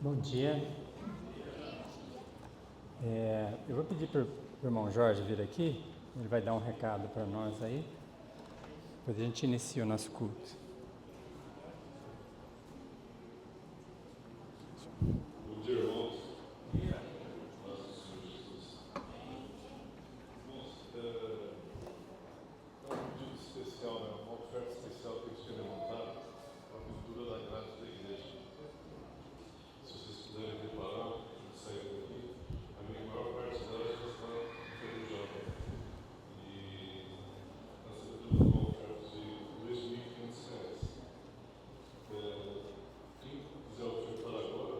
Bom dia. Eu vou pedir para o irmão Jorge vir aqui, ele vai dar um recado para nós aí, depois a gente inicia o nosso culto. Bom dia, irmãos. Nosso Senhor Jesus. Irmãos, é um pedido especial, né? Uma oferta especial que a gente quer levantar para a cultura da graça da igreja. Se vocês puderem preparar, antes de sair daqui, a minha maior parte dela já está enferrujada. E nós temos uma oferta de R$ 2.500. Quem quiser ofertar agora,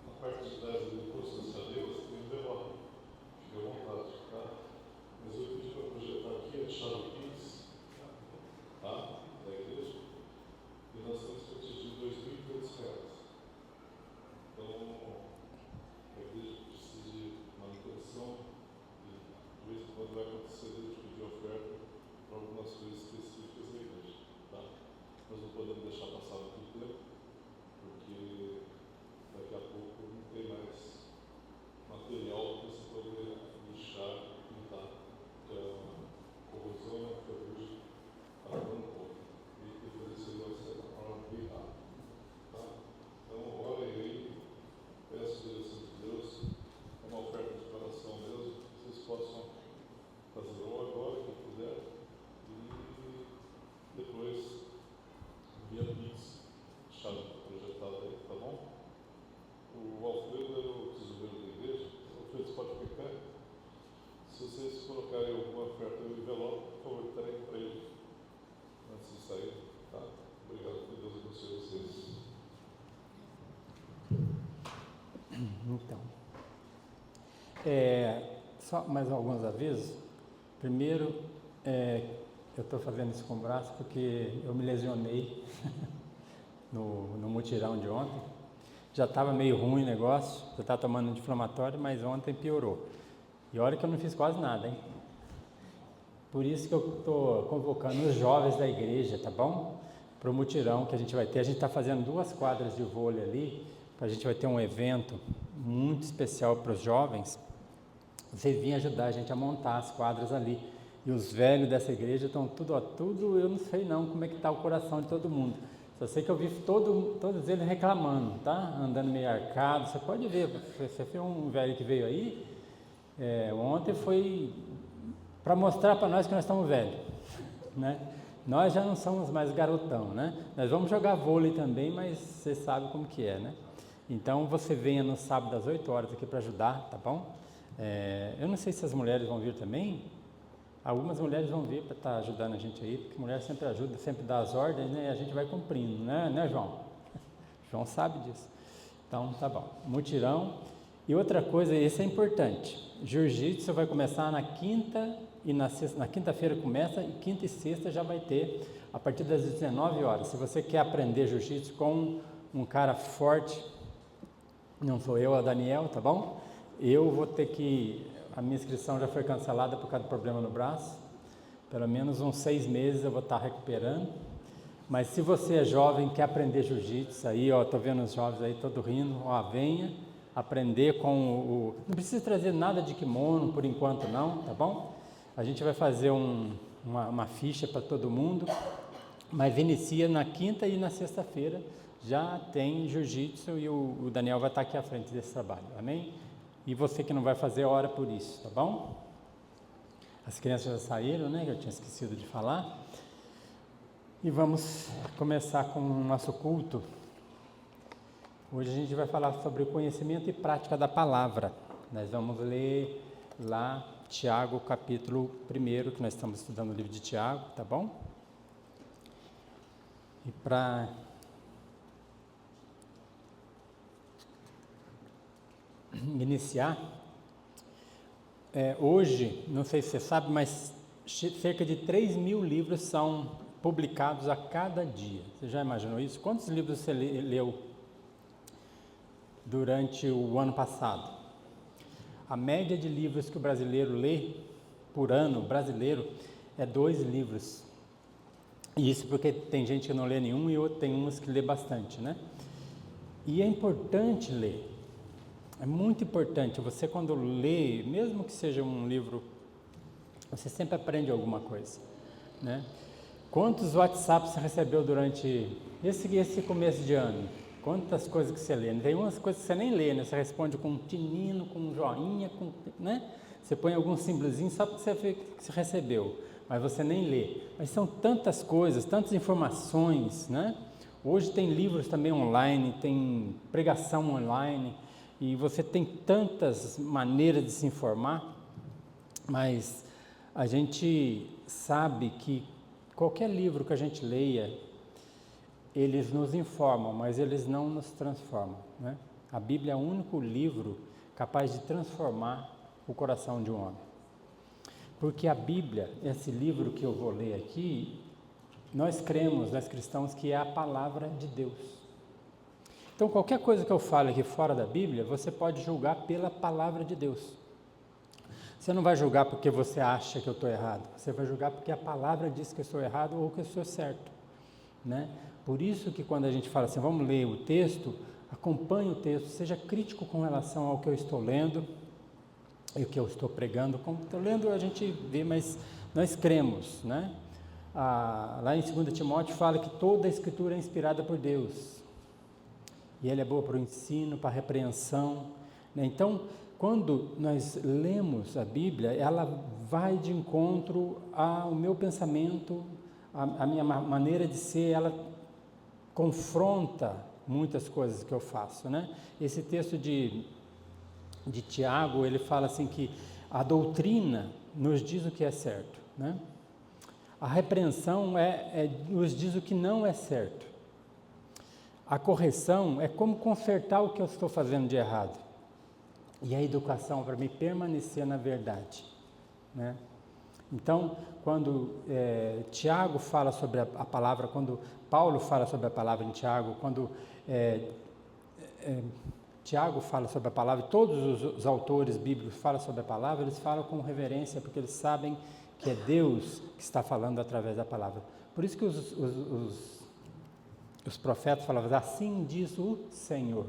na parte de trás do curso das cadeiras, tem um envelope. Fique à vontade, tá? Mas eu pedi para projetar aqui a chave Pix, tá? Da igreja. E nós temos que atingir R$ 2.500. Então, a igreja precisa de manutenção e de vez em quando vai acontecer de pedir oferta para algumas coisas específicas da igreja, tá? Nós não podemos deixar passar muito tempo, porque daqui a pouco não tem mais material para você poder lixar e pintar, porque a corrosão, a ferrugem está dando conta. E depois isso aí vai ser de uma forma bem rápida, tá? Então, orem aí, peço a direção de Deus, é uma oferta de coração mesmo, que vocês possam fazer ou agora, quem puder, e depois via Pix, chave projetada aí, tá bom? O Alfredo era o tesoureiro da igreja. Alfredo, você pode ficar? Se vocês colocarem alguma oferta no envelope, por favor, entregue para ele antes de sair, tá? Obrigado, que Deus abençoe vocês. Então, só mais alguns avisos. Primeiro, eu estou fazendo isso com o braço porque eu me lesionei no mutirão de ontem. Já estava meio ruim o negócio, já estava tomando anti-inflamatório, mas ontem piorou. E olha que eu não fiz quase nada, hein? Por isso que eu estou convocando os jovens da igreja, tá bom? Para o mutirão que a gente vai ter. A gente está fazendo 2 quadras de vôlei ali, a gente vai ter um evento muito especial para os jovens. Vocês vêm ajudar a gente a montar as quadras ali. E os velhos dessa igreja estão tudo, eu não sei não como é que está o coração de todo mundo. Só sei que eu vi todos eles reclamando, tá? Andando meio arcado. Você pode ver, você foi um velho que veio aí, ontem foi para mostrar para nós que nós estamos velhos, né? Nós já não somos mais garotão, né? Nós vamos jogar vôlei também, mas você sabe como que é, né? Então você venha no sábado às 8 horas aqui para ajudar, tá bom? Eu não sei se as mulheres vão vir também. Algumas mulheres vão vir para estar ajudando a gente aí, porque mulher sempre ajuda, sempre dá as ordens, né? E a gente vai cumprindo, né, João? João sabe disso. Então, tá bom. Mutirão. E outra coisa, isso é importante. Jiu-jitsu vai começar na quinta e na sexta. Na quinta-feira começa e quinta e sexta já vai ter a partir das 19 horas. Se você quer aprender jiu-jitsu com um cara forte, não sou eu, é o Daniel, tá bom? Eu vou ter que... A minha inscrição já foi cancelada por causa do problema no braço. Pelo menos uns 6 meses eu vou estar recuperando. Mas se você é jovem, quer aprender jiu-jitsu, aí, ó, tô vendo os jovens aí todo rindo, ó, venha aprender com o... Não precisa trazer nada de kimono por enquanto não, tá bom? A gente vai fazer uma ficha para todo mundo, mas inicia na quinta e na sexta-feira, já tem jiu-jitsu e o Daniel vai estar aqui à frente desse trabalho, amém? E você que não vai fazer, ora por isso, tá bom? As crianças já saíram, né? Eu tinha esquecido de falar. E vamos começar com o nosso culto. Hoje a gente vai falar sobre o conhecimento e prática da palavra. Nós vamos ler lá Tiago, capítulo 1, que nós estamos estudando o livro de Tiago, tá bom? E para... iniciar, hoje, não sei se você sabe, mas cerca de 3.000 livros são publicados a cada dia. Você já imaginou isso? Quantos livros você leu durante o ano passado? A média de livros que o brasileiro lê por ano, brasileiro, é 2 livros. E isso porque tem gente que não lê nenhum e tem uns que lê bastante, né? E é importante ler. É muito importante. Você, quando lê, mesmo que seja um livro, você sempre aprende alguma coisa, né? Quantos WhatsApps você recebeu durante esse começo de ano? Quantas coisas que você lê? Tem umas coisas que você nem lê, né? Você responde com um tinino, com um joinha, né? Você põe algum símbolozinho só para você ver que você recebeu, mas você nem lê. Mas são tantas coisas, tantas informações, né? Hoje tem livros também online, tem pregação online, e você tem tantas maneiras de se informar, mas a gente sabe que qualquer livro que a gente leia, eles nos informam, mas eles não nos transformam, né? A Bíblia é o único livro capaz de transformar o coração de um homem. Porque a Bíblia, esse livro que eu vou ler aqui, nós cremos, nós cristãos, que é a palavra de Deus. Então, qualquer coisa que eu fale aqui fora da Bíblia, você pode julgar pela palavra de Deus. Você não vai julgar porque você acha que eu estou errado, você vai julgar porque a palavra diz que eu estou errado ou que eu estou certo, né? Por isso que quando a gente fala assim, vamos ler o texto, acompanhe o texto, seja crítico com relação ao que eu estou lendo e o que eu estou pregando. Como estou lendo a gente vê, mas nós cremos, né? Lá em 2 Timóteo fala que toda a escritura é inspirada por Deus e ela é boa para o ensino, para a repreensão, né? Então, quando nós lemos a Bíblia, ela vai de encontro ao meu pensamento, a minha maneira de ser, ela confronta muitas coisas que eu faço, né? Esse texto de Tiago, ele fala assim que a doutrina nos diz o que é certo, né? A repreensão nos diz o que não é certo. A correção é como consertar o que eu estou fazendo de errado. E a educação para me permanecer na verdade, né? Então, quando Tiago fala sobre a palavra, quando Paulo fala sobre a palavra em Tiago, quando Tiago fala sobre a palavra, todos os autores bíblicos falam sobre a palavra, eles falam com reverência, porque eles sabem que é Deus que está falando através da palavra. Por isso que os profetas falavam, assim diz o Senhor.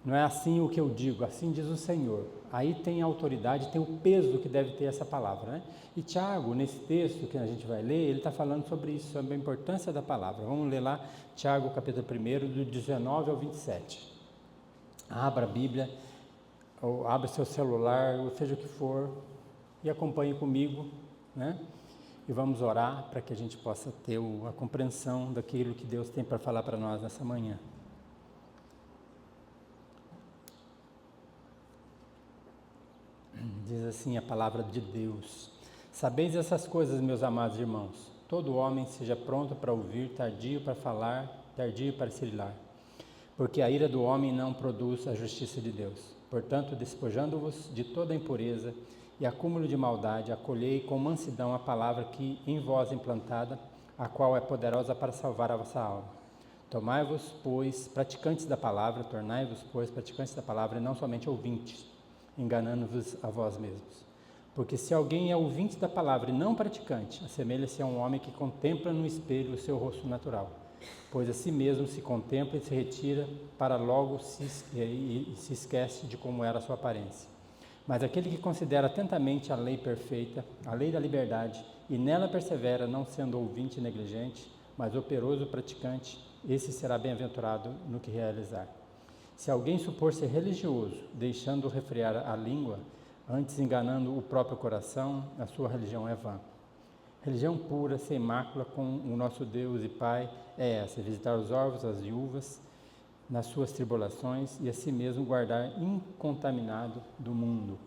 Não é assim o que eu digo, assim diz o Senhor. Aí tem a autoridade, tem o peso que deve ter essa palavra, né? E Tiago, nesse texto que a gente vai ler, ele está falando sobre isso, sobre a importância da palavra. Vamos ler lá, Tiago, capítulo 1, do 19 ao 27. Abra a Bíblia, ou abra seu celular, ou seja o que for, e acompanhe comigo, né? E vamos orar para que a gente possa ter a compreensão daquilo que Deus tem para falar para nós nessa manhã. Diz assim a palavra de Deus: sabeis essas coisas, meus amados irmãos, todo homem seja pronto para ouvir, tardio para falar, tardio para se irar, porque a ira do homem não produz a justiça de Deus. Portanto, despojando-vos de toda impureza e acúmulo de maldade, acolhei com mansidão a palavra que em vós é implantada, a qual é poderosa para salvar a vossa alma. Tornai-vos, pois, praticantes da palavra, e não somente ouvintes, enganando-vos a vós mesmos. Porque se alguém é ouvinte da palavra e não praticante, assemelha-se a um homem que contempla no espelho o seu rosto natural, pois a si mesmo se contempla e se retira para logo se esquece de como era a sua aparência. Mas aquele que considera atentamente a lei perfeita, a lei da liberdade, e nela persevera, não sendo ouvinte negligente, mas operoso praticante, esse será bem-aventurado no que realizar. Se alguém supor ser religioso, deixando refrear a língua, antes enganando o próprio coração, a sua religião é vã. Religião pura, sem mácula, com o nosso Deus e Pai, é essa: visitar os órfãos, as viúvas, nas suas tribulações, e a si mesmo guardar incontaminado do mundo.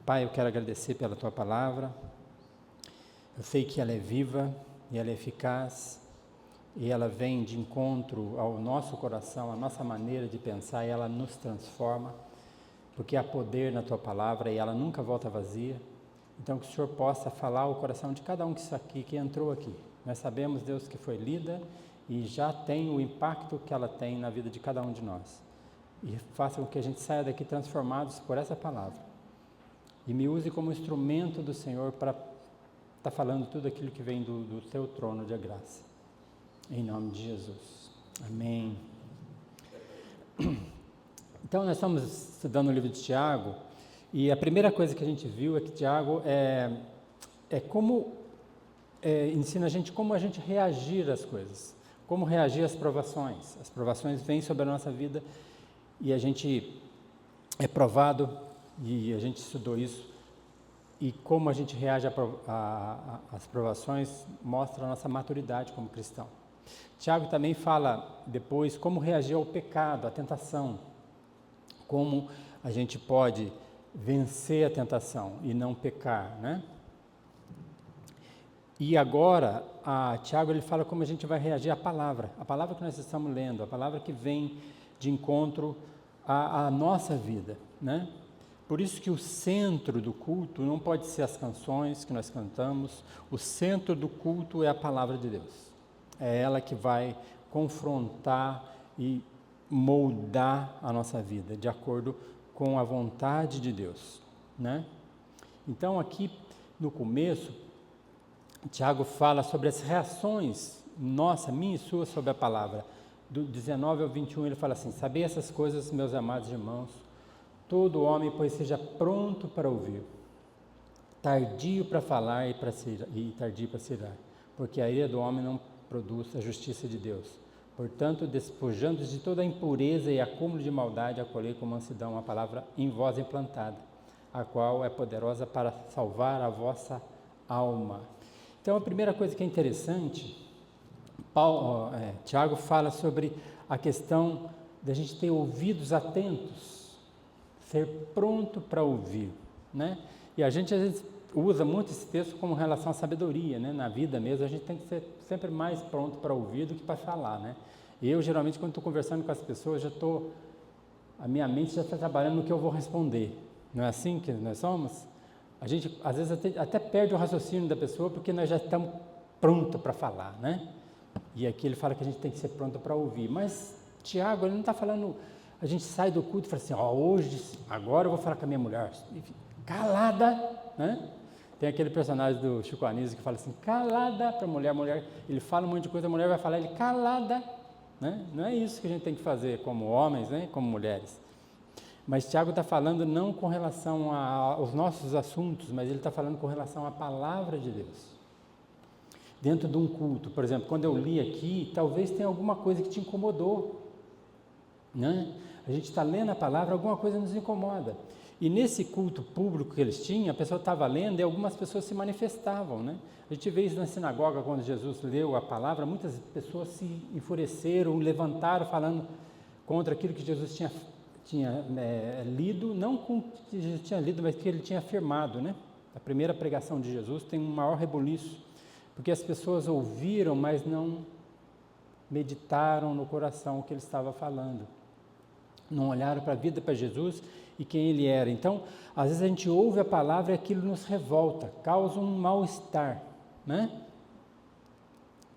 Pai, eu quero agradecer pela Tua palavra. Eu sei que ela é viva e ela é eficaz, e ela vem de encontro ao nosso coração, à nossa maneira de pensar, e ela nos transforma, porque há poder na Tua palavra e ela nunca volta vazia. Então, que o Senhor possa falar ao coração de cada um que entrou aqui. Nós sabemos, Deus, que foi lida e já tem o impacto que ela tem na vida de cada um de nós. E faça com que a gente saia daqui transformados por essa palavra. E me use como instrumento do Senhor para estar falando tudo aquilo que vem do Teu trono de graça. Em nome de Jesus. Amém. Então, nós estamos estudando o livro de Tiago, e a primeira coisa que a gente viu é que Tiago ensina a gente como a gente reagir às coisas, como reagir às provações. As provações vêm sobre a nossa vida e a gente é provado, e a gente estudou isso, e como a gente reage às provações mostra a nossa maturidade como cristão. Tiago também fala depois como reagir ao pecado, à tentação, como a gente pode vencer a tentação e não pecar, né? E agora, Tiago ele fala como a gente vai reagir à palavra que nós estamos lendo, a palavra que vem de encontro à nossa vida, né? Por isso que o centro do culto não pode ser as canções que nós cantamos, o centro do culto é a palavra de Deus. É ela que vai confrontar e moldar a nossa vida, de acordo com a vontade de Deus, né? Então, aqui no começo, Tiago fala sobre as reações, minha e sua, sobre a palavra. Do 19 ao 21, ele fala assim: sabei essas coisas, meus amados irmãos, todo homem, pois, seja pronto para ouvir, tardio para falar e tardio para se irar, porque a ira do homem não produz a justiça de Deus. Portanto, despojando-os de toda a impureza e acúmulo de maldade, acolhei com mansidão a palavra em vós implantada, a qual é poderosa para salvar a vossa alma. Então, a primeira coisa que é interessante, Tiago fala sobre a questão da gente ter ouvidos atentos, ser pronto para ouvir, né? E a gente às vezes usa muito esse texto como relação à sabedoria, né? Na vida mesmo, a gente tem que ser sempre mais pronto para ouvir do que para falar, né? Eu, geralmente, quando estou conversando com as pessoas, a minha mente já está trabalhando no que eu vou responder. Não é assim que nós somos? A gente, às vezes, até perde o raciocínio da pessoa, porque nós já estamos prontos para falar, né? E aqui ele fala que a gente tem que ser pronto para ouvir. Mas Tiago, ele não está falando, a gente sai do culto e fala assim, agora eu vou falar com a minha mulher. Calada, né? Tem aquele personagem do Chico Anísio que fala assim, calada para a mulher, ele fala um monte de coisa, a mulher vai falar, ele calada, né? Não é isso que a gente tem que fazer como homens, né? Como mulheres. Mas Tiago está falando não com relação aos nossos assuntos, mas ele está falando com relação à palavra de Deus. Dentro de um culto, por exemplo, quando eu li aqui, talvez tenha alguma coisa que te incomodou, né? A gente está lendo a palavra, alguma coisa nos incomoda. E nesse culto público que eles tinham, a pessoa estava lendo e algumas pessoas se manifestavam, né? A gente vê isso na sinagoga, quando Jesus leu a palavra, muitas pessoas se enfureceram, levantaram falando contra aquilo que Jesus tinha lido, não com o que Jesus tinha lido, mas que ele tinha afirmado, né? A primeira pregação de Jesus tem um maior rebuliço, porque as pessoas ouviram, mas não meditaram no coração o que ele estava falando. Não olharam para a vida, para Jesus e quem ele era. Então, às vezes a gente ouve a palavra e aquilo nos revolta, causa um mal-estar, né?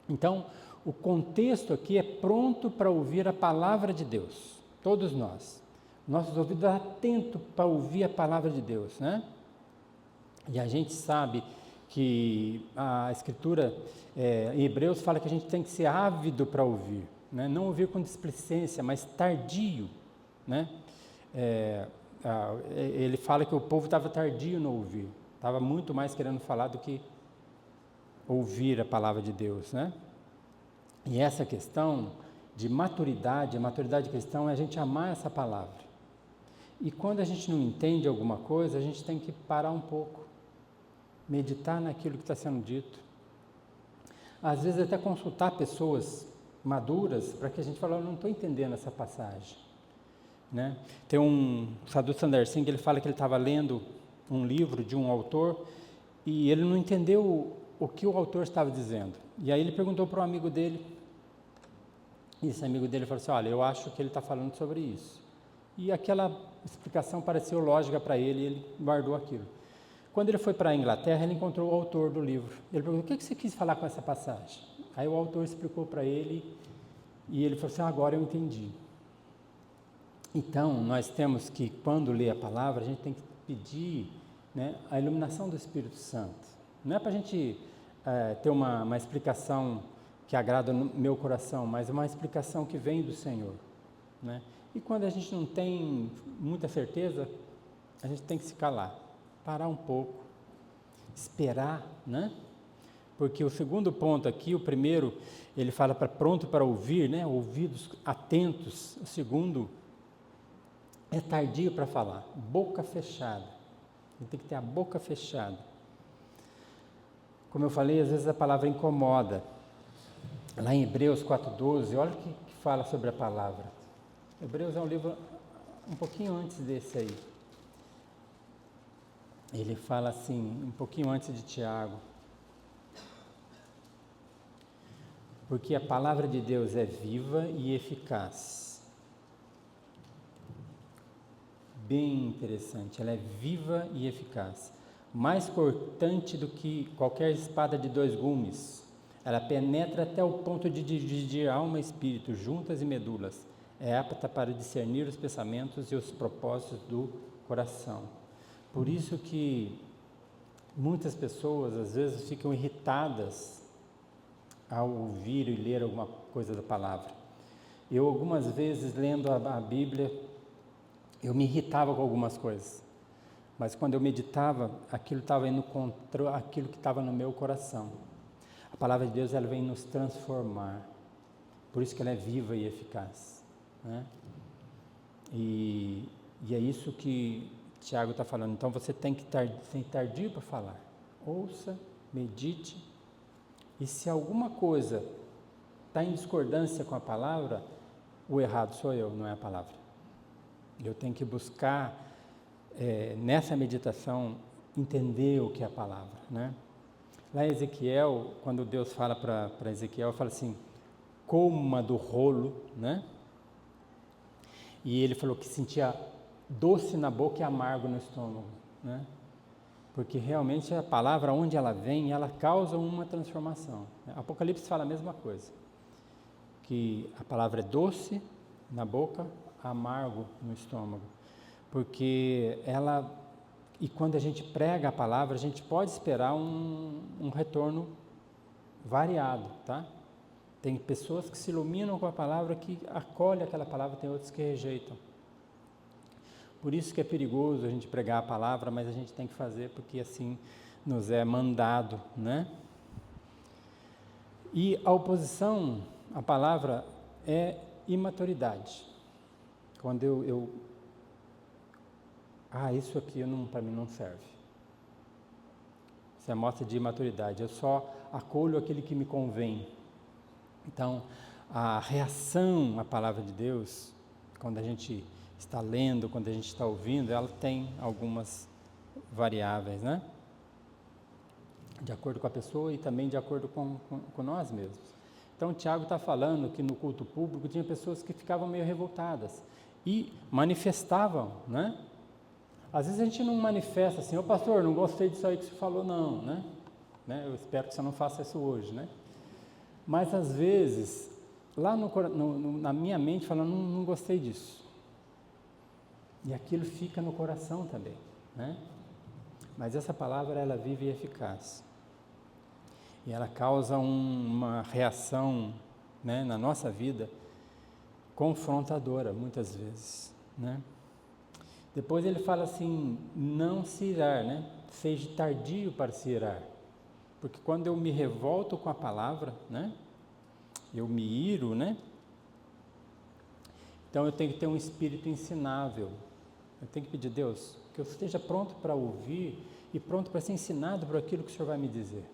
Então, o contexto aqui é pronto para ouvir a palavra de Deus, todos nós. Nossos ouvidos atentos para ouvir a palavra de Deus, né? E a gente sabe que a Escritura, em Hebreus, fala que a gente tem que ser ávido para ouvir, né? Não ouvir com displicência, mas tardio, né? Ele fala que o povo estava tardio no ouvir, estava muito mais querendo falar do que ouvir a palavra de Deus, né? E essa questão de maturidade, a maturidade cristã é a gente amar essa palavra. E quando a gente não entende alguma coisa, a gente tem que parar um pouco, meditar naquilo que está sendo dito. Às vezes até consultar pessoas maduras para que a gente fale, eu não estou entendendo essa passagem, né? Tem um Sadhu Sundar Singh, ele fala que ele estava lendo um livro de um autor e ele não entendeu o que o autor estava dizendo. E aí ele perguntou para um amigo dele, e esse amigo dele falou assim, olha, eu acho que ele está falando sobre isso. E aquela explicação pareceu lógica para ele e ele guardou aquilo. Quando ele foi para a Inglaterra, ele encontrou o autor do livro. Ele perguntou, o que você quis falar com essa passagem? Aí o autor explicou para ele e ele falou assim, agora eu entendi. Então, nós temos que, quando lê a palavra, a gente tem que pedir, né, a iluminação do Espírito Santo. Não é para a gente ter uma explicação que agrada no meu coração, mas uma explicação que vem do Senhor. né? E quando a gente não tem muita certeza, a gente tem que se calar, parar um pouco, esperar, né? Porque o segundo ponto aqui, o primeiro, ele fala para pronto para ouvir, né? Ouvidos atentos. O segundo é tardio para falar, boca fechada. Ele tem que ter a boca fechada. Como eu falei, às vezes a palavra incomoda. Lá em Hebreus 4,12, olha o que fala sobre a palavra. Hebreus é um livro um pouquinho antes desse aí. Ele fala assim, um pouquinho antes de Tiago. Porque a palavra de Deus é viva e eficaz. Bem interessante, ela é viva e eficaz. Mais cortante do que qualquer espada de 2 gumes. Ela penetra até o ponto de dividir alma e espírito, juntas e medulas. É apta para discernir os pensamentos e os propósitos do coração. Por isso que muitas pessoas às vezes ficam irritadas ao ouvir e ler alguma coisa da palavra. Eu algumas vezes lendo a Bíblia, eu me irritava com algumas coisas. Mas quando eu meditava, aquilo estava indo contra aquilo que estava no meu coração. A palavra de Deus, ela vem nos transformar. Por isso que ela é viva e eficaz, né? E é isso que Tiago está falando. Então você tem que estar tardio para falar. Ouça, medite. E se alguma coisa está em discordância com a palavra, o errado sou eu, não é a palavra. Eu tenho que buscar, nessa meditação, entender o que é a palavra, né? Lá em Ezequiel, quando Deus fala para Ezequiel, fala assim, coma do rolo, né? E ele falou que sentia doce na boca e amargo no estômago, né? Porque realmente a palavra, onde ela vem, ela causa uma transformação. Apocalipse fala a mesma coisa, que a palavra é doce na boca, amargo no estômago, porque ela, e quando a gente prega a palavra, a gente pode esperar um retorno variado, tá? Tem pessoas que se iluminam com a palavra, que acolhem aquela palavra, tem outros que rejeitam. Por isso que é perigoso a gente pregar a palavra, mas a gente tem que fazer porque assim nos é mandado, né? E a oposição à palavra é imaturidade. Quando isso aqui para mim não serve. Isso é mostra de imaturidade. Eu só acolho aquele que me convém. Então, a reação à palavra de Deus, quando a gente está lendo, quando a gente está ouvindo, ela tem algumas variáveis, né? De acordo com a pessoa e também de acordo com nós mesmos. Então, o Tiago está falando que no culto público tinha pessoas que ficavam meio revoltadas e manifestavam, né? Às vezes a gente não manifesta assim, pastor, não gostei disso aí que você falou, não, né? Eu espero que você não faça isso hoje, né? Mas às vezes, lá na minha mente, falando, não gostei disso. E aquilo fica no coração também, né? Mas essa palavra, ela vive e eficaz. E ela causa uma reação, né, na nossa vida, confrontadora, muitas vezes, né? Depois ele fala assim, não se irar, né? Seja tardio para se irar. Porque quando eu me revolto com a palavra, né? Eu me iro, né? Então eu tenho que ter um espírito ensinável. Eu tenho que pedir a Deus que eu esteja pronto para ouvir e pronto para ser ensinado por aquilo que o Senhor vai me dizer,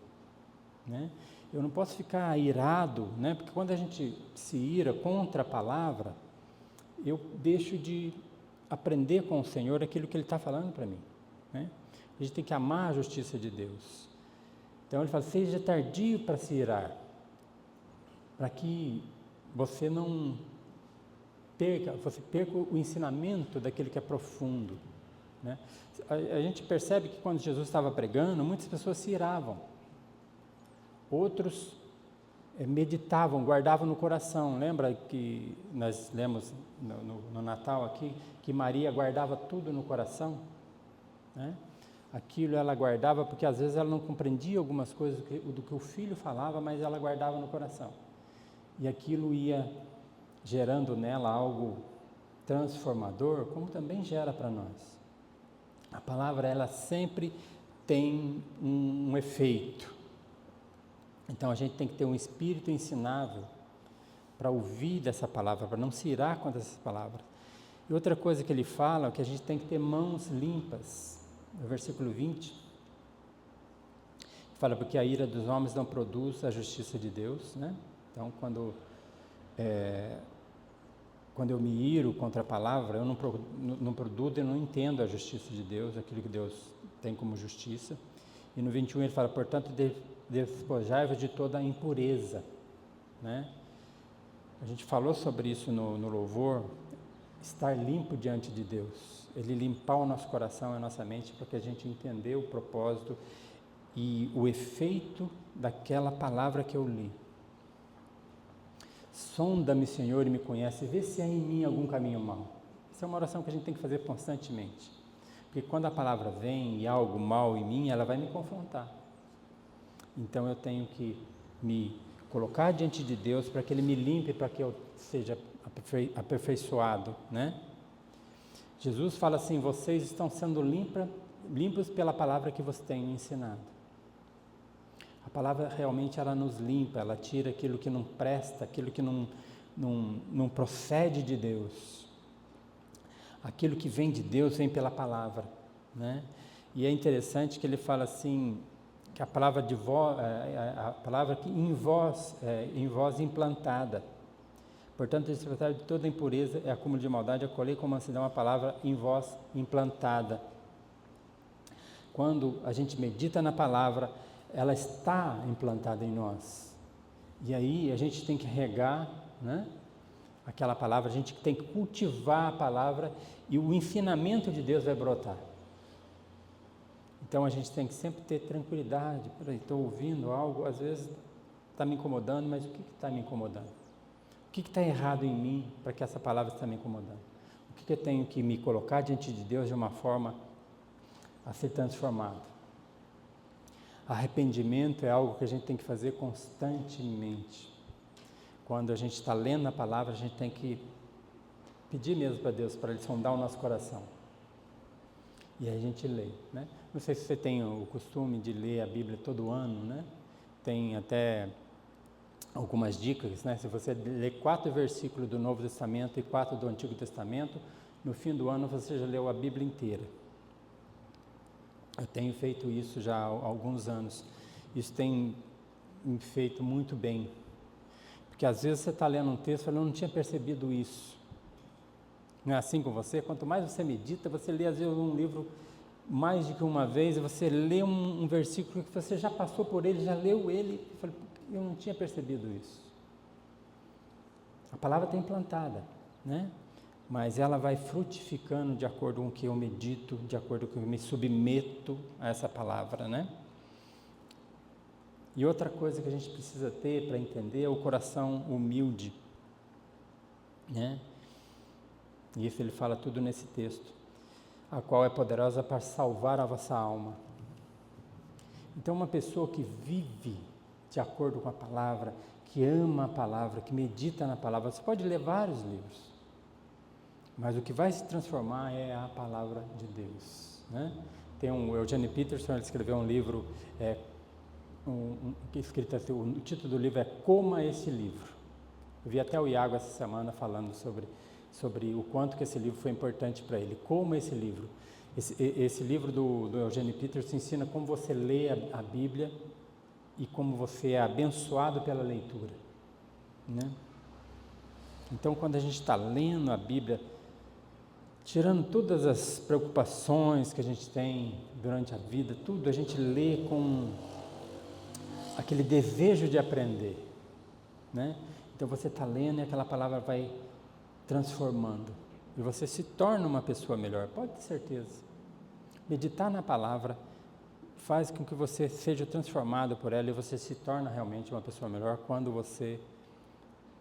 né? Eu não posso ficar irado, né? Porque quando a gente se ira contra a palavra, eu deixo de aprender com o Senhor aquilo que Ele está falando para mim, né? A gente tem que amar a justiça de Deus. Então Ele fala, seja tardio para se irar, para que você não perca o ensinamento daquele que é profundo, né? A gente percebe que quando Jesus estava pregando, muitas pessoas se iravam, outros meditavam, guardavam no coração. Lembra que nós lemos no Natal aqui, que Maria guardava tudo no coração, né? Aquilo ela guardava porque às vezes ela não compreendia algumas coisas do que o filho falava, mas ela guardava no coração. E aquilo ia gerando nela algo transformador, como também gera para nós. A palavra, ela sempre tem um efeito. Então a gente tem que ter um espírito ensinável para ouvir dessa palavra, para não se irar contra essas palavras. E outra coisa que ele fala é que a gente tem que ter mãos limpas. No versículo 20, fala, porque a ira dos homens não produz a justiça de Deus, né? Então, quando eu me iro contra a palavra, eu não produzo e não entendo a justiça de Deus, aquilo que Deus tem como justiça. E no 21 ele fala, portanto, despojai-vos de toda a impureza, né? A gente falou sobre isso no louvor, estar limpo diante de Deus, Ele limpar o nosso coração e a nossa mente para que a gente entenda o propósito e o efeito daquela palavra que eu li. Sonda-me, Senhor, e me conhece, vê se há em mim algum caminho mau. Essa é uma oração que a gente tem que fazer constantemente, porque quando a palavra vem e há algo mal em mim, ela vai me confrontar. Então eu tenho que me colocar diante de Deus para que Ele me limpe, para que eu seja aperfeiçoado, né? Jesus fala assim, vocês estão sendo limpos pela palavra que vocês têm ensinado. A palavra realmente ela nos limpa, ela tira aquilo que não presta, aquilo que não procede de Deus. Aquilo que vem de Deus vem pela palavra, né? E é interessante que ele fala assim, que a palavra a palavra que em vós implantada. Portanto, desfrutar de toda impureza é acúmulo de maldade, acolhei com mansidão a palavra em vós implantada. Quando a gente medita na palavra, ela está implantada em nós. E aí a gente tem que regar, né, aquela palavra, a gente tem que cultivar a palavra e o ensinamento de Deus vai brotar. Então a gente tem que sempre ter tranquilidade. Peraí, estou ouvindo algo, às vezes está me incomodando, mas o que está me incomodando? O que está errado em mim para que essa palavra está me incomodando? O que eu tenho que me colocar diante de Deus de uma forma a ser transformado? Arrependimento é algo que a gente tem que fazer constantemente. Quando a gente está lendo a palavra, a gente tem que pedir mesmo para Deus, para Ele sondar o nosso coração. E aí a gente lê, né? Não sei se você tem o costume de ler a Bíblia todo ano, né? Tem até algumas dicas, né? Se você ler 4 versículos do Novo Testamento e 4 do Antigo Testamento, no fim do ano você já leu a Bíblia inteira. Eu tenho feito isso já há alguns anos. Isso tem me feito muito bem. Porque às vezes você está lendo um texto e fala, eu não tinha percebido isso. Não é assim com você? Quanto mais você medita, você lê às vezes um livro mais de que uma vez, e você lê um versículo que você já passou por ele, já leu ele, e fala, eu não tinha percebido isso. A palavra está implantada, né? Mas ela vai frutificando de acordo com o que eu medito, de acordo com o que eu me submeto a essa palavra, né? E outra coisa que a gente precisa ter para entender é o coração humilde, né? E isso ele fala tudo nesse texto, a qual é poderosa para salvar a vossa alma. Então uma pessoa que vive de acordo com a palavra, que ama a palavra, que medita na palavra, você pode ler vários livros, mas o que vai se transformar é a palavra de Deus, né? Tem o Eugene Peterson, ele escreveu um livro, escrito assim, o título do livro é Coma Esse Livro. Eu vi até o Iago essa semana falando sobre o quanto que esse livro foi importante para ele. Como esse livro. Esse livro do Eugene Peterson ensina como você lê a Bíblia e como você é abençoado pela leitura, né? Então, quando a gente está lendo a Bíblia, tirando todas as preocupações que a gente tem durante a vida, tudo, a gente lê com aquele desejo de aprender, né? Então você está lendo e aquela palavra vai transformando, e você se torna uma pessoa melhor, pode ter certeza. Meditar na palavra faz com que você seja transformado por ela, e você se torna realmente uma pessoa melhor quando você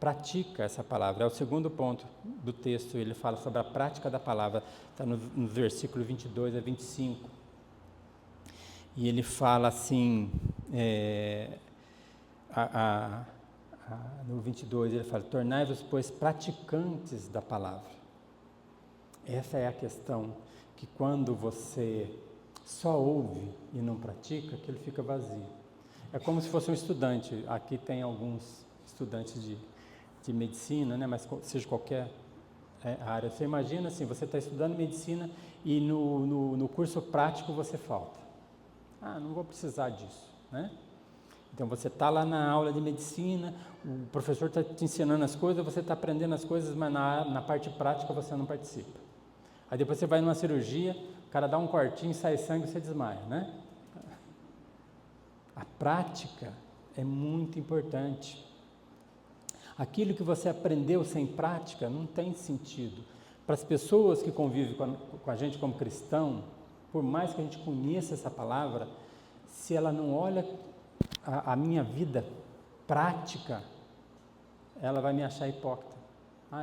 pratica essa palavra. É o segundo ponto do texto, ele fala sobre a prática da palavra, está no versículo 22 a 25, e ele fala assim, no 22 ele fala, tornai-vos, pois, praticantes da palavra. Essa é a questão, que quando você só ouve e não pratica, aquilo fica vazio. É como se fosse um estudante. Aqui tem alguns estudantes de medicina, né? Mas seja qualquer área. Você imagina assim, você está estudando medicina e no curso prático você falta. Não vou precisar disso, né? Então você está lá na aula de medicina, o professor está te ensinando as coisas, você está aprendendo as coisas, mas na parte prática você não participa. Aí depois você vai numa cirurgia, o cara dá um cortinho, sai sangue e você desmaia, né? A prática é muito importante. Aquilo que você aprendeu sem prática não tem sentido. Para as pessoas que convivem com a gente como cristão, por mais que a gente conheça essa palavra, se ela não olha a minha vida prática, ela vai me achar hipócrita.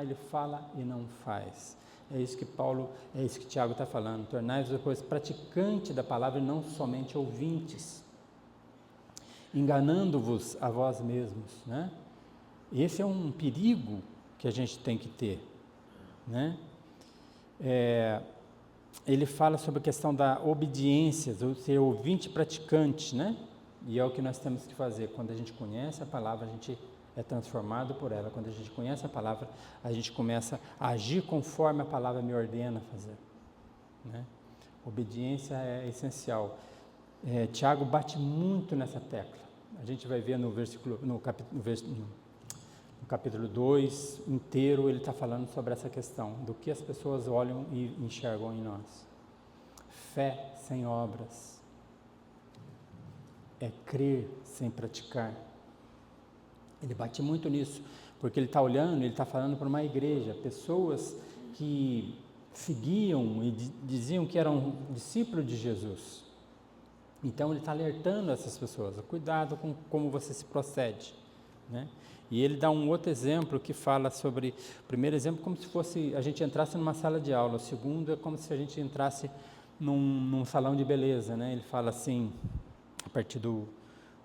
Ele fala e não faz. É isso que Tiago está falando. Tornai-vos depois praticantes da palavra e não somente ouvintes, enganando-vos a vós mesmos, né? Esse é um perigo que a gente tem que ter, né? Ele fala sobre a questão da obediência, ou ser ouvinte praticante, né? E é o que nós temos que fazer. Quando a gente conhece a palavra, a gente é transformado por ela. Quando a gente conhece a palavra, a gente começa a agir conforme a palavra me ordena fazer, né? Obediência é essencial. Tiago bate muito nessa tecla. A gente vai ver no capítulo 2 inteiro, ele está falando sobre essa questão, do que as pessoas olham e enxergam em nós. Fé sem obras é crer sem praticar. Ele bate muito nisso, porque ele está olhando, ele está falando para uma igreja, pessoas que seguiam e diziam que eram discípulos de Jesus. Então ele está alertando essas pessoas, cuidado com como você se procede, né? E ele dá um outro exemplo que fala sobre, o primeiro exemplo como se fosse a gente entrasse numa sala de aula, o segundo é como se a gente entrasse num salão de beleza, né? Ele fala assim, a partir do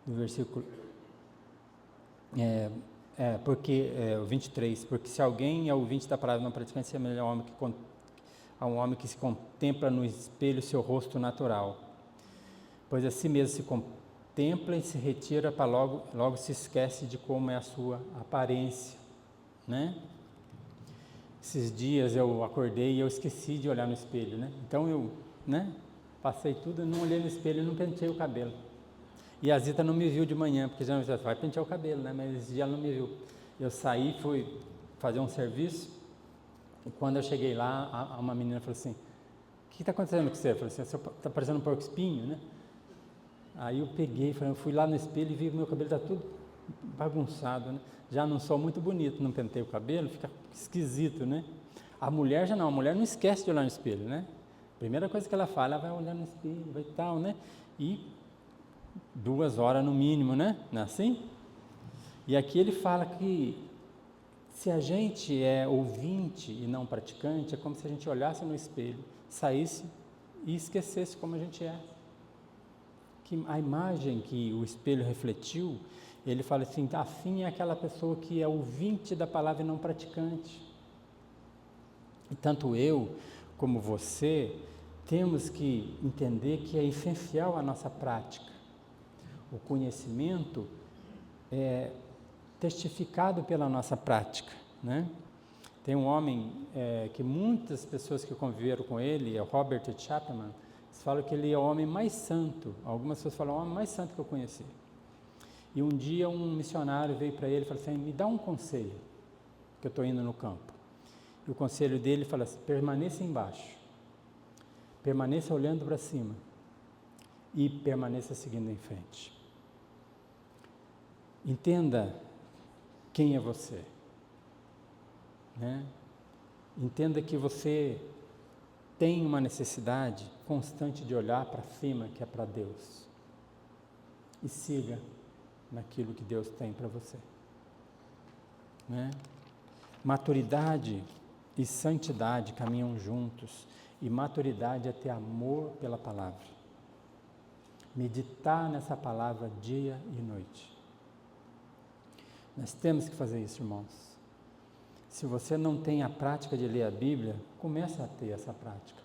versículo, o 23, porque se alguém é ouvinte da palavra não praticante, se é melhor a um homem que se contempla no espelho seu rosto natural, pois a si mesmo se contempla e se retira para logo se esquece de como é a sua aparência, né? Esses dias eu acordei e eu esqueci de olhar no espelho, né? Então eu, passei tudo, não olhei no espelho e não pentei o cabelo. E a Zita não me viu de manhã, porque já vai pentear o cabelo, né? Mas esse dia ela não me viu. Eu saí, fui fazer um serviço, e quando eu cheguei lá, uma menina falou assim, o que está acontecendo com você? Eu falei assim, você está parecendo um porco espinho, né? Aí eu peguei, fui lá no espelho e vi que meu cabelo está tudo bagunçado, né? Já não sou muito bonito, não pentei o cabelo, fica esquisito, né? A mulher já não, a mulher não esquece de olhar no espelho, né? Primeira coisa que ela fala, ela vai olhar no espelho, vai tal, né? E 2 horas no mínimo, né? Não é assim? E aqui ele fala que se a gente é ouvinte e não praticante, é como se a gente olhasse no espelho, saísse e esquecesse como a gente é. Que a imagem que o espelho refletiu, ele fala assim, assim é aquela pessoa que é ouvinte da palavra e não praticante. E tanto eu como você temos que entender que é essencial a nossa prática. O conhecimento é testificado pela nossa prática, né? Tem um homem que muitas pessoas que conviveram com ele, é o Robert Chapman, eles falam que ele é o homem mais santo. Algumas pessoas falam, o homem mais santo que eu conheci. E um dia um missionário veio para ele e falou assim, me dá um conselho, que eu estou indo no campo. E o conselho dele fala assim, permaneça embaixo, permaneça olhando para cima e permaneça seguindo em frente. Entenda quem é você, né? Entenda que você tem uma necessidade constante de olhar para cima, que é para Deus, e siga naquilo que Deus tem para você, né? Maturidade e santidade caminham juntos, e maturidade é ter amor pela palavra, meditar nessa palavra dia e noite. Nós temos que fazer isso, irmãos. Se você não tem a prática de ler a Bíblia, comece a ter essa prática.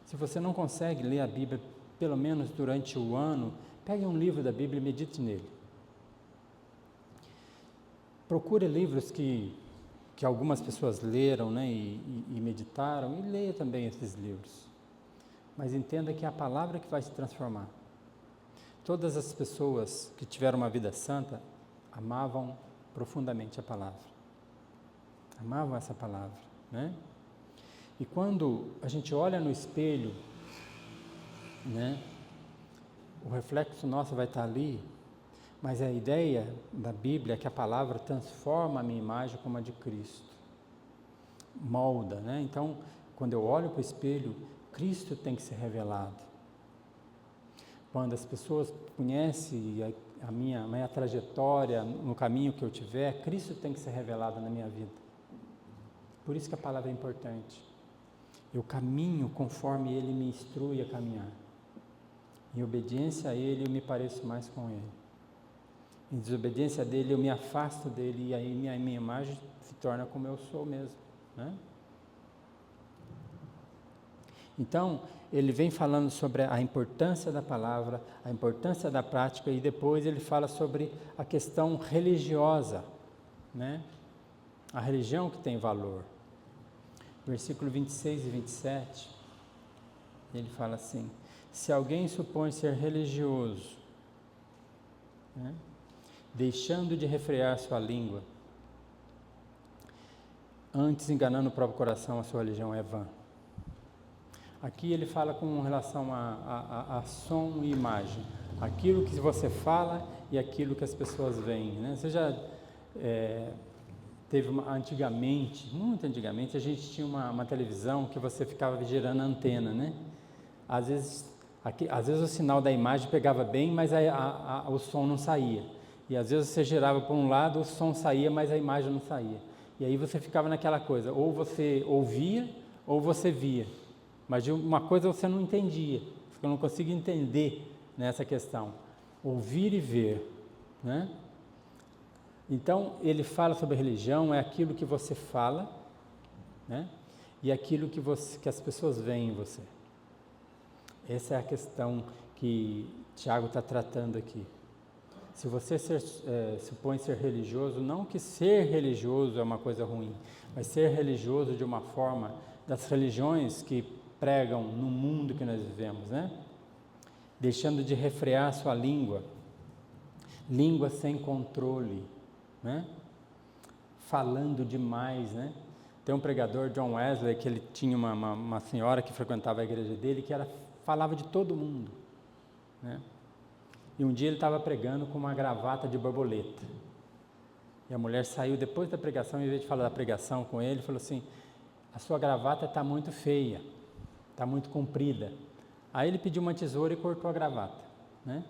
Se você não consegue ler a Bíblia, pelo menos durante o ano, pegue um livro da Bíblia e medite nele. Procure livros que algumas pessoas leram, né, e meditaram, e leia também esses livros. Mas entenda que é a palavra que vai se transformar. Todas as pessoas que tiveram uma vida santa amavam profundamente a palavra. Amavam essa palavra, né? E quando a gente olha no espelho, né, o reflexo nosso vai estar ali, mas a ideia da Bíblia é que a palavra transforma a minha imagem como a de Cristo. Molda, né? Então, quando eu olho para o espelho, Cristo tem que ser revelado. Quando as pessoas conhecem a minha trajetória, no caminho que eu tiver, Cristo tem que ser revelado na minha vida. Por isso que a palavra é importante. Eu caminho conforme Ele me instrui a caminhar. Em obediência a Ele, eu me pareço mais com Ele. Em desobediência dEle, eu me afasto dEle, e aí minha imagem se torna como eu sou mesmo, né? Então, ele vem falando sobre a importância da palavra, a importância da prática, e depois ele fala sobre a questão religiosa, né? A religião que tem valor. Versículo 26 e 27, ele fala assim: se alguém supõe ser religioso, né, deixando de refrear sua língua, antes enganando o próprio coração, a sua religião é vã. Aqui ele fala com relação a som e imagem, aquilo que você fala e aquilo que as pessoas veem, né? Você já teve antigamente, muito antigamente, a gente tinha uma televisão que você ficava girando a antena, né? Às vezes o sinal da imagem pegava bem, mas o som não saía. E às vezes você girava para um lado, o som saía, mas a imagem não saía. E aí você ficava naquela coisa, ou você ouvia, ou você via. Mas de uma coisa você não entendia, eu não consigo entender nessa questão, ouvir e ver, né? Então, ele fala sobre a religião, é aquilo que você fala, né? E aquilo que as pessoas veem em você. Essa é a questão que Tiago está tratando aqui. Se você supõe ser religioso, não que ser religioso é uma coisa ruim, mas ser religioso de uma forma das religiões que pregam no mundo que nós vivemos, né? Deixando de refrear sua língua sem controle, né? Falando demais, né? Tem um pregador, John Wesley, que ele tinha uma senhora que frequentava a igreja dele, que falava de todo mundo, né? E um dia ele estava pregando com uma gravata de borboleta, e a mulher saiu depois da pregação, em vez de falar da pregação com ele, falou assim: a sua gravata está muito feia, está muito comprida. Aí ele pediu uma tesoura e cortou a gravata, né?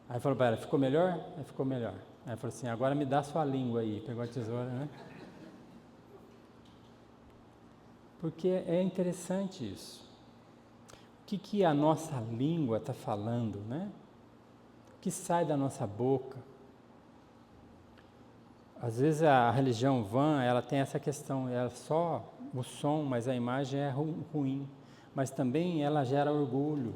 Aí falou para ela: ficou melhor? Aí ficou melhor. Aí falou assim: agora me dá sua língua aí. Pegou a tesoura, né? Porque é interessante isso. O que a nossa língua está falando, né? O que sai da nossa boca? Às vezes a religião vã, ela tem essa questão, ela só o som, mas a imagem é ruim. Mas também ela gera orgulho.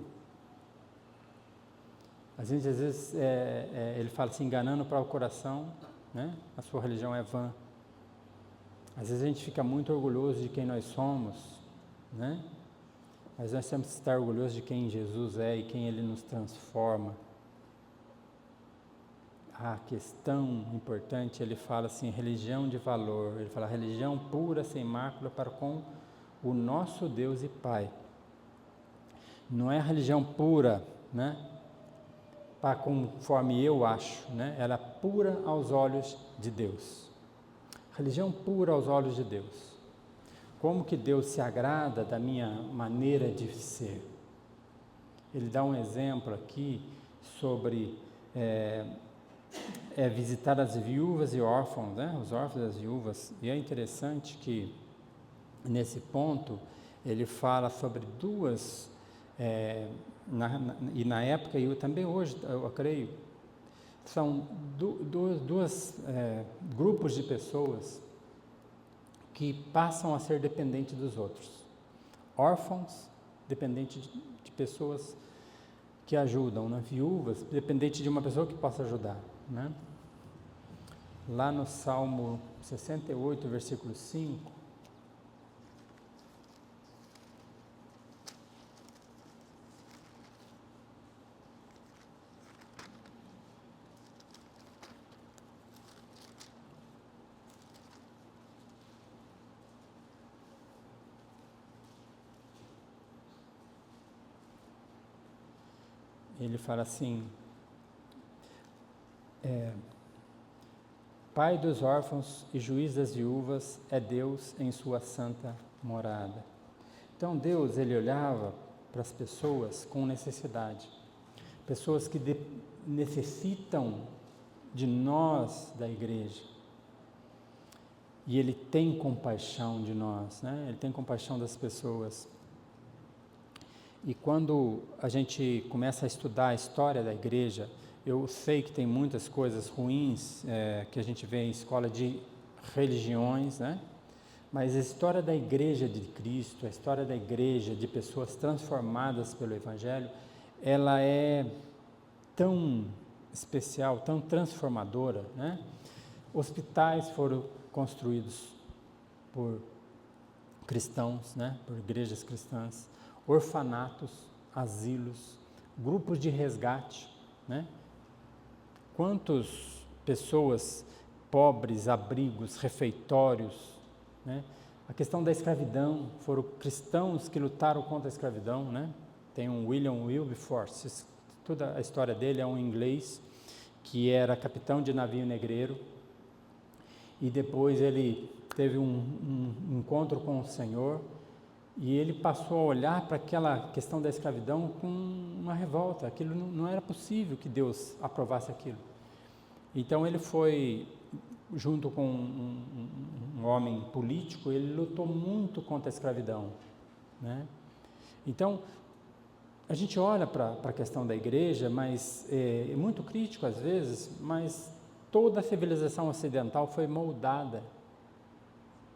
Às vezes ele fala assim, enganando para o coração, né? A sua religião é vã. Às vezes a gente fica muito orgulhoso de quem nós somos, né? Mas nós temos que estar orgulhosos de quem Jesus é e quem Ele nos transforma. A questão importante, ele fala assim, religião de valor. Ele fala, religião pura, sem mácula, para com o nosso Deus e Pai. Não é a religião pura, né? Para conforme eu acho, né? Ela é pura aos olhos de Deus. Religião pura aos olhos de Deus. Como que Deus se agrada da minha maneira de ser? Ele dá um exemplo aqui sobre visitar as viúvas e órfãos, né? Os órfãos e as viúvas. E é interessante que nesse ponto ele fala sobre duas, e na época e também hoje, eu creio, são dois grupos de pessoas que passam a ser dependentes dos outros. Órfãos, dependentes de pessoas que ajudam, né? Viúvas, dependente de uma pessoa que possa ajudar, né? Lá no Salmo 68, versículo 5, ele fala assim, Pai dos órfãos e juiz das viúvas é Deus em sua santa morada. Então Deus, ele olhava para as pessoas com necessidade, pessoas que necessitam de nós, da igreja, e ele tem compaixão de nós, né? Ele tem compaixão das pessoas. E quando a gente começa a estudar a história da igreja, eu sei que tem muitas coisas ruins que a gente vê em escola de religiões, né? Mas a história da igreja de Cristo, a história da igreja de pessoas transformadas pelo Evangelho, ela é tão especial, tão transformadora, né? Hospitais foram construídos por cristãos, né? Por igrejas cristãs, orfanatos, asilos, grupos de resgate, né? Quantas pessoas pobres, abrigos, refeitórios, né? A questão da escravidão, foram cristãos que lutaram contra a escravidão, né? Tem um William Wilberforce, toda a história dele é um inglês que era capitão de navio negreiro e depois ele teve um encontro com o Senhor e ele passou a olhar para aquela questão da escravidão com uma revolta. Aquilo não era possível que Deus aprovasse aquilo. Então ele foi, junto com um homem político, ele lutou muito contra a escravidão, né? Então, a gente olha para a questão da igreja, mas é muito crítico às vezes, mas toda a civilização ocidental foi moldada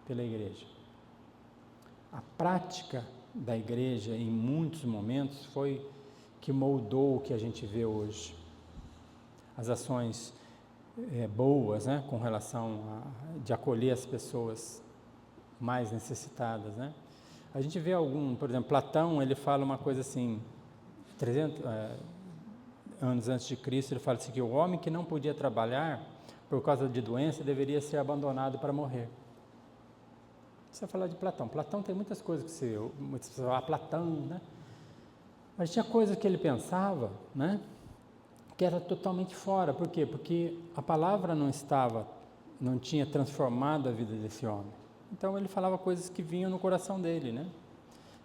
pela igreja. A prática da igreja, em muitos momentos, foi que moldou o que a gente vê hoje. As ações boas, né, com relação de acolher as pessoas mais necessitadas, né? A gente vê por exemplo, Platão, ele fala uma coisa assim, 300 anos antes de Cristo, ele fala assim, que o homem que não podia trabalhar por causa de doença deveria ser abandonado para morrer. Você vai falar de Platão. Platão tem muitas coisas que muitas pessoas falam, Platão, né? Mas tinha coisas que ele pensava, né, que era totalmente fora. Por quê? Porque a palavra não tinha transformado a vida desse homem. Então ele falava coisas que vinham no coração dele, né?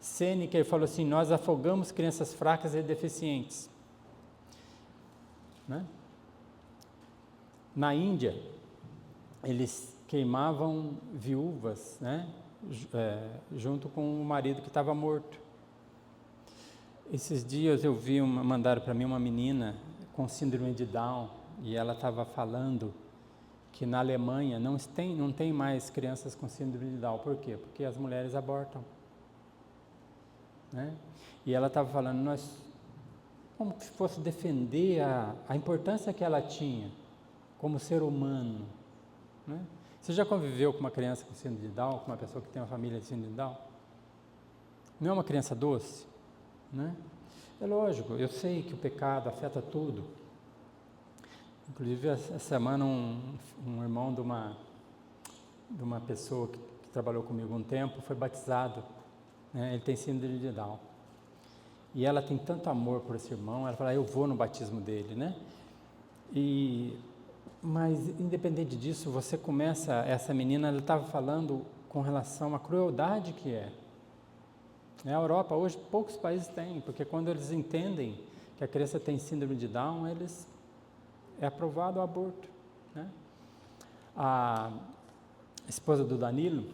Sêneca, ele falou assim, nós afogamos crianças fracas e deficientes, né? Na Índia, eles queimavam viúvas, né? Junto com o marido que estava morto. Esses dias eu mandaram para mim uma menina com síndrome de Down, e ela estava falando que na Alemanha não tem mais crianças com síndrome de Down. Por quê? Porque as mulheres abortam, né? E ela estava falando, como se fosse defender a importância que ela tinha como ser humano, né? Você já conviveu com uma criança com síndrome de Down, com uma pessoa que tem uma família de síndrome de Down? Não é uma criança doce, né? É lógico, eu sei que o pecado afeta tudo. Inclusive, essa semana, um irmão de uma pessoa que trabalhou comigo um tempo foi batizado, né? Ele tem síndrome de Down. E ela tem tanto amor por esse irmão, ela fala, eu vou no batismo dele, né? Mas, independente disso, essa menina, ela estava falando com relação à crueldade que é. Na Europa, hoje, poucos países têm, porque quando eles entendem que a criança tem síndrome de Down, é aprovado o aborto, né? A esposa do Danilo,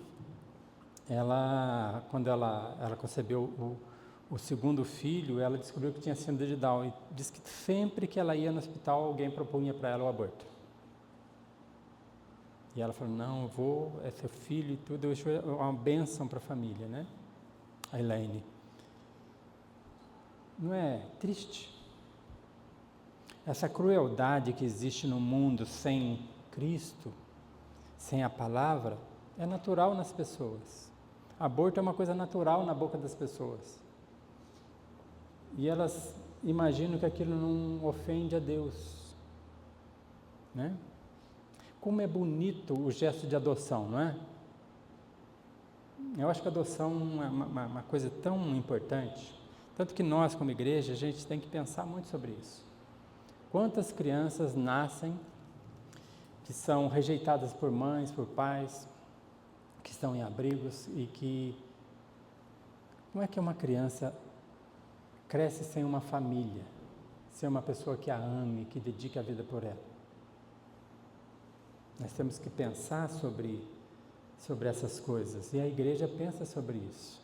quando ela concebeu O segundo filho, ela descobriu que tinha síndrome de Down e disse que sempre que ela ia no hospital, alguém propunha para ela o aborto. E ela falou, não, eu vou, é seu filho e tudo, eu acho uma bênção para a família, né? A Elaine. Não é triste? Essa crueldade que existe no mundo sem Cristo, sem a palavra, é natural nas pessoas. Aborto é uma coisa natural na boca das pessoas. E elas imaginam que aquilo não ofende a Deus, né? Como é bonito o gesto de adoção, não é? Eu acho que a adoção é uma coisa tão importante, tanto que nós, como igreja, a gente tem que pensar muito sobre isso. Quantas crianças nascem que são rejeitadas por mães, por pais, que estão em abrigos e que... Como é que uma criança cresce sem uma família, sem uma pessoa que a ame, que dedique a vida por ela? Nós temos que pensar sobre essas coisas, e a igreja pensa sobre isso.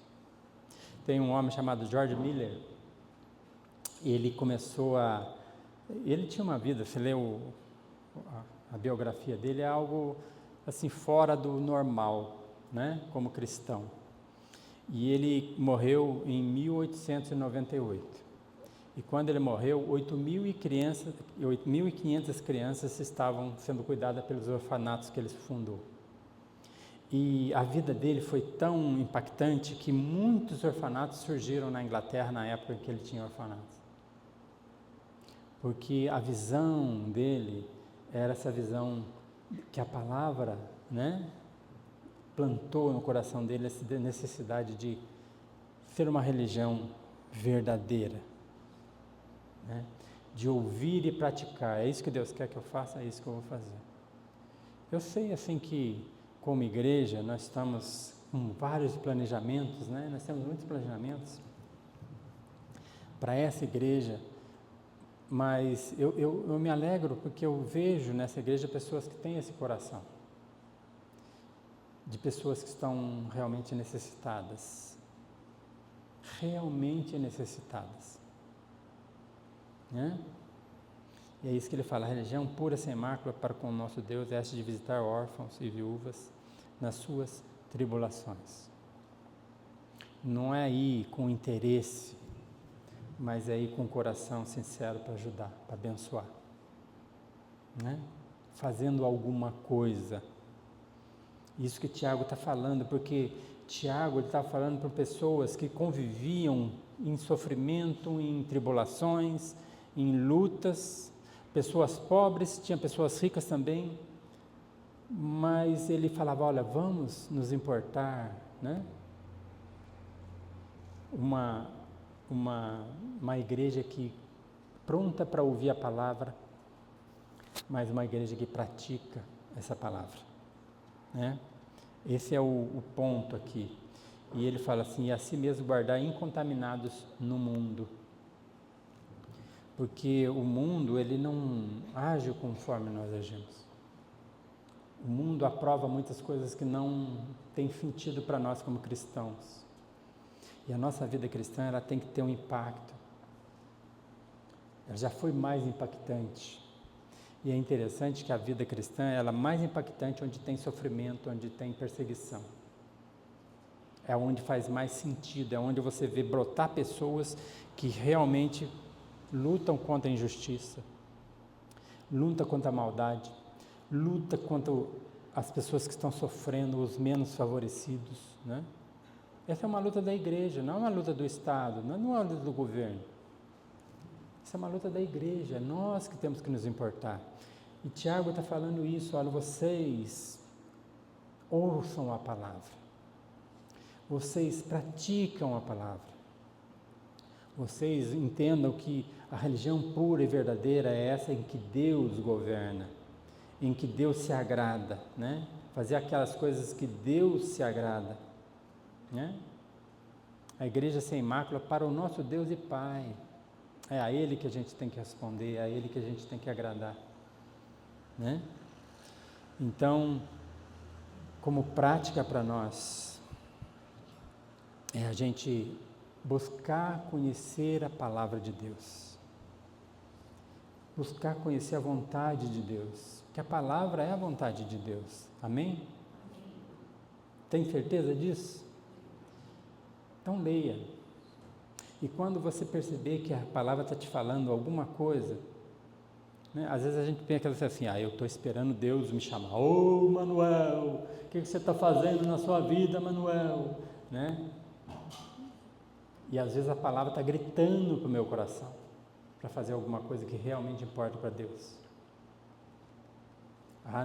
Tem um homem chamado George Miller, ele tinha uma vida, você lê a biografia dele, é algo assim fora do normal, né, como cristão. E ele morreu em 1898. E quando ele morreu, 8.500 crianças estavam sendo cuidadas pelos orfanatos que ele fundou. E a vida dele foi tão impactante que muitos orfanatos surgiram na Inglaterra na época em que ele tinha orfanatos. Porque a visão dele era essa visão que a palavra, né, plantou no coração dele essa necessidade de ser uma religião verdadeira, né, de ouvir e praticar. É isso que Deus quer que eu faça, é isso que eu vou fazer. Eu sei assim que, como igreja, nós estamos com vários planejamentos, né? Nós temos muitos planejamentos para essa igreja, mas eu me alegro porque eu vejo nessa igreja pessoas que têm esse coração, de pessoas que estão realmente necessitadas, né? E é isso que ele fala, a religião pura sem mácula para com o nosso Deus é esta de visitar órfãos e viúvas nas suas tribulações. Não é ir com interesse, mas é ir com o coração sincero para ajudar, para abençoar, né? Fazendo alguma coisa. Isso que Tiago está falando, porque Tiago está falando para pessoas que conviviam em sofrimento, em tribulações, em lutas, pessoas pobres, tinha pessoas ricas também, mas ele falava, olha, vamos nos importar, né? Uma igreja que pronta para ouvir a palavra, mas uma igreja que pratica essa palavra, né? Esse é o ponto aqui. E ele fala assim, e a si mesmo guardar incontaminados no mundo. Porque o mundo, ele não age conforme nós agimos. O mundo aprova muitas coisas que não têm sentido para nós como cristãos. E a nossa vida cristã, ela tem que ter um impacto. Ela já foi mais impactante. E é interessante que a vida cristã, ela é mais impactante onde tem sofrimento, onde tem perseguição. É onde faz mais sentido, é onde você vê brotar pessoas que realmente lutam contra a injustiça, luta contra a maldade, luta contra as pessoas que estão sofrendo, os menos favorecidos, né? Essa é uma luta da igreja, não é uma luta do Estado, não é uma luta do governo. Essa é uma luta da igreja, é nós que temos que nos importar. E Tiago está falando isso, olha, vocês ouçam a palavra, vocês praticam a palavra, vocês entendam que a religião pura e verdadeira é essa em que Deus governa, em que Deus se agrada, né? Fazer aquelas coisas que Deus se agrada, né? A igreja sem mácula para o nosso Deus e Pai. É a Ele que a gente tem que responder, é a Ele que a gente tem que agradar, né? Então, como prática para nós, é a gente buscar conhecer a palavra de Deus, buscar conhecer a vontade de Deus, que a palavra é a vontade de Deus, amém? Tem certeza disso? Então leia, e quando você perceber que a palavra está te falando alguma coisa, né? Às vezes a gente pensa assim, eu estou esperando Deus me chamar, Manuel, o que você está fazendo na sua vida, Manuel, né? E às vezes a palavra está gritando para o meu coração, para fazer alguma coisa que realmente importa para Deus.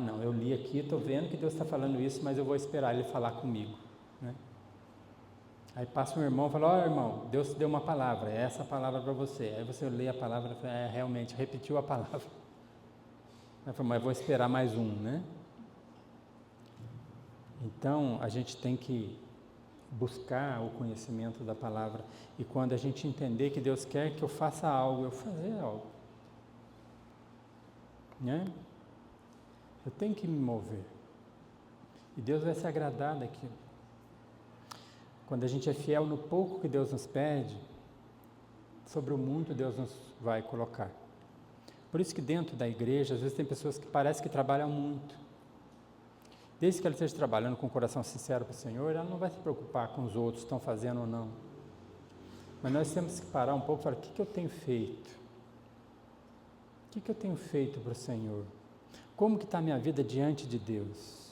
Não, eu li aqui, estou vendo que Deus está falando isso, mas eu vou esperar Ele falar comigo, né? Aí passa um irmão e fala, irmão, Deus te deu uma palavra, é essa palavra para você. Aí você lê a palavra e fala, realmente, repetiu a palavra. Aí fala, mas vou esperar mais um, né? Então, a gente tem que buscar o conhecimento da palavra, e quando a gente entender que Deus quer que eu faça algo, eu fazer algo, né? Eu tenho que me mover, e Deus vai se agradar daquilo. Quando a gente é fiel no pouco que Deus nos pede, sobre o muito Deus nos vai colocar. Por isso que dentro da igreja, às vezes tem pessoas que parece que trabalham muito. Desde que ela esteja trabalhando com o coração sincero para o Senhor, ela não vai se preocupar com os outros estão fazendo ou não. Mas nós temos que parar um pouco e falar, o que eu tenho feito? O que eu tenho feito para o Senhor? Como que está a minha vida diante de Deus?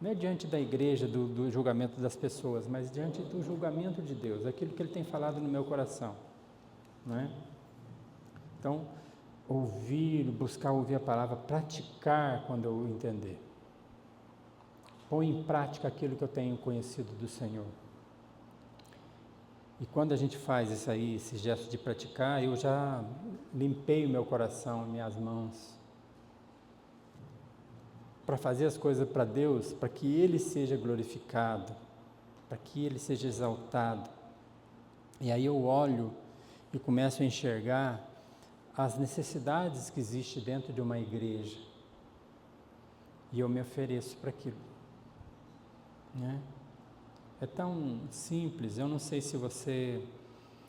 Não é diante da igreja, do julgamento das pessoas, mas diante do julgamento de Deus, aquilo que Ele tem falado no meu coração, não é? Então, buscar ouvir a palavra, praticar quando eu entender. Põe em prática aquilo que eu tenho conhecido do Senhor. E quando a gente faz isso aí, esse gesto de praticar, eu já limpei o meu coração, minhas mãos, para fazer as coisas para Deus, para que Ele seja glorificado, para que Ele seja exaltado. E aí eu olho e começo a enxergar as necessidades que existem dentro de uma igreja, e eu me ofereço para aquilo, né? É tão simples. Eu não sei se você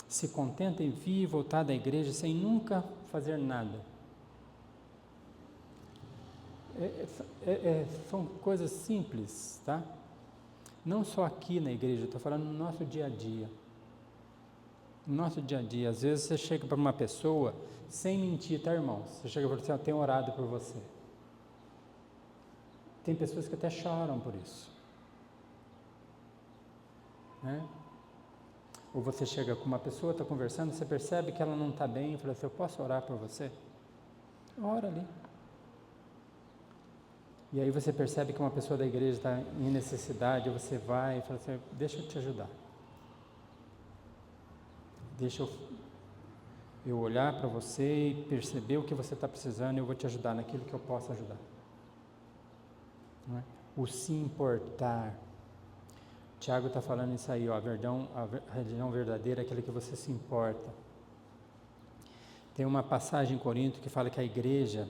se contenta em vir e voltar da igreja sem nunca fazer nada. São coisas simples, tá? Não só aqui na igreja, estou falando no nosso dia a dia. No nosso dia a dia, às vezes você chega para uma pessoa, sem mentir, tá, irmãos? Você chega para você, eu tenho orado por você. Tem pessoas que até choram por isso, né? Ou você chega com uma pessoa, está conversando, você percebe que ela não está bem, e fala assim, eu posso orar por você? Ora ali. E aí você percebe que uma pessoa da igreja está em necessidade, você vai e fala assim, deixa eu te ajudar. Deixa eu olhar para você e perceber o que você está precisando, e eu vou te ajudar naquilo que eu posso ajudar. Não é? O se importar. Tiago está falando isso aí, ó, a religião verdadeira é aquela que você se importa. Tem uma passagem em Corinto que fala que a igreja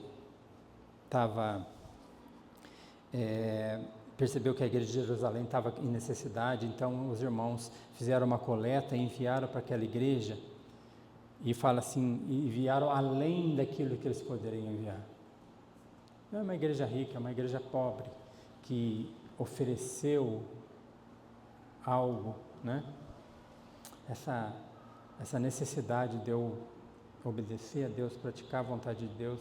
percebeu que a igreja de Jerusalém estava em necessidade, então os irmãos fizeram uma coleta e enviaram para aquela igreja, e fala assim, enviaram além daquilo que eles poderiam enviar. Não é uma igreja rica, é uma igreja pobre, que ofereceu algo, né? Essa necessidade de eu obedecer a Deus, praticar a vontade de Deus,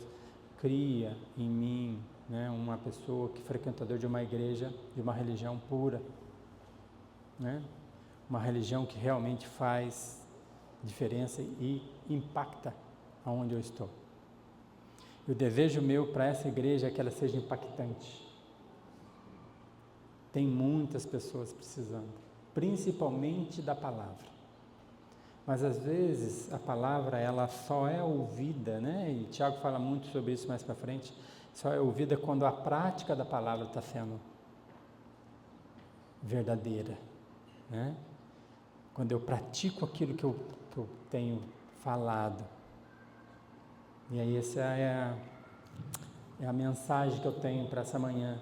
cria em mim, né, uma pessoa que é frequentador de uma igreja, de uma religião pura, né? Uma religião que realmente faz diferença e impacta aonde eu estou. E o desejo meu para essa igreja é que ela seja impactante. Tem muitas pessoas precisando, principalmente da palavra. Mas às vezes a palavra ela só é ouvida, né? E Tiago fala muito sobre isso mais para frente. Só é ouvida quando a prática da palavra está sendo verdadeira, né? Quando eu pratico aquilo que eu tenho falado. E aí essa é a mensagem que eu tenho para essa manhã.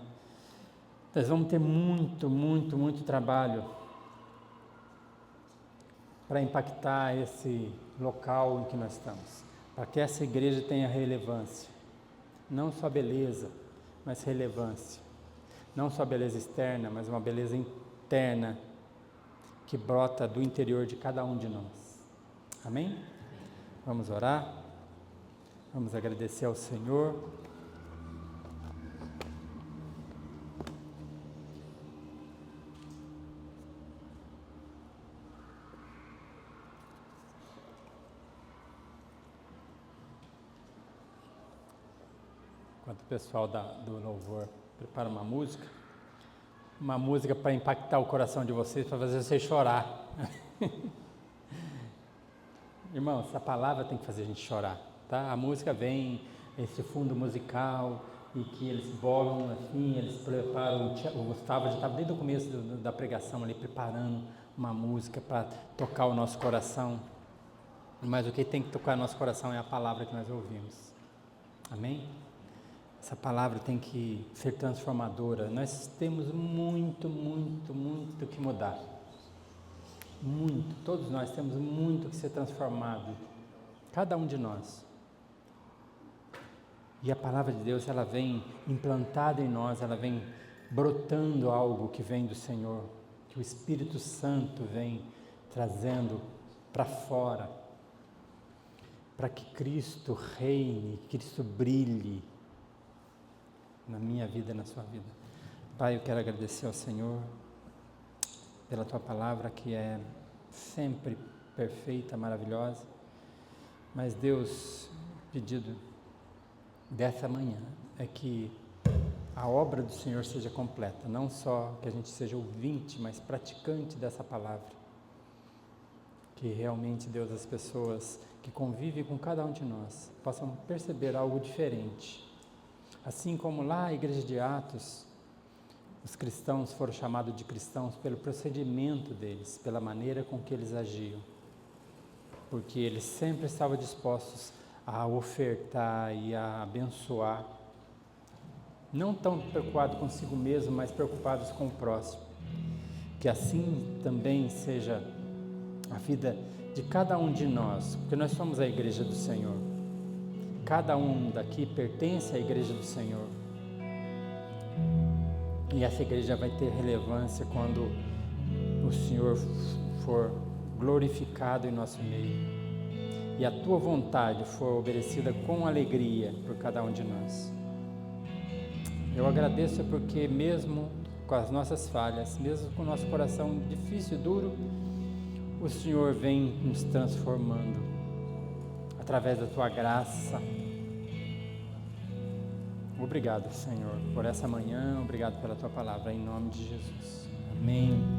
Nós vamos ter muito trabalho para impactar esse local em que nós estamos, para que essa igreja tenha relevância, não só beleza, mas relevância, não só beleza externa, mas uma beleza interna, que brota do interior de cada um de nós. Amém? Vamos orar, vamos agradecer ao Senhor. Enquanto o pessoal do louvor prepara uma música para impactar o coração de vocês, para fazer vocês chorar. Irmão, essa palavra tem que fazer a gente chorar, tá? A música vem, esse fundo musical, e que eles bolam assim, eles preparam, o Gustavo já estava desde o começo da pregação ali, preparando uma música para tocar o nosso coração, mas o que tem que tocar o nosso coração é a palavra que nós ouvimos. Amém? Essa palavra tem que ser transformadora. Nós temos muito que mudar. Muito. Todos nós temos muito que ser transformado. Cada um de nós. E a palavra de Deus, ela vem implantada em nós, ela vem brotando algo que vem do Senhor, que o Espírito Santo vem trazendo para fora, para que Cristo reine, que Cristo brilhe na minha vida e na sua vida. Pai, eu quero agradecer ao Senhor pela Tua palavra, que é sempre perfeita, maravilhosa. Mas Deus, o pedido dessa manhã é que a obra do Senhor seja completa, não só que a gente seja ouvinte, mas praticante dessa palavra. Que realmente, Deus, as pessoas que convivem com cada um de nós possam perceber algo diferente. Assim como lá na igreja de Atos, os cristãos foram chamados de cristãos pelo procedimento deles, pela maneira com que eles agiam. Porque eles sempre estavam dispostos a ofertar e a abençoar, não tão preocupados consigo mesmo, mas preocupados com o próximo. Que assim também seja a vida de cada um de nós, porque nós somos a igreja do Senhor. Cada um daqui pertence à igreja do Senhor. E essa igreja vai ter relevância quando o Senhor for glorificado em nosso meio. E a Tua vontade for obedecida com alegria por cada um de nós. Eu agradeço porque mesmo com as nossas falhas, mesmo com o nosso coração difícil e duro, o Senhor vem nos transformando através da Tua graça. Obrigado, Senhor, por essa manhã, obrigado pela Tua palavra, em nome de Jesus. Amém.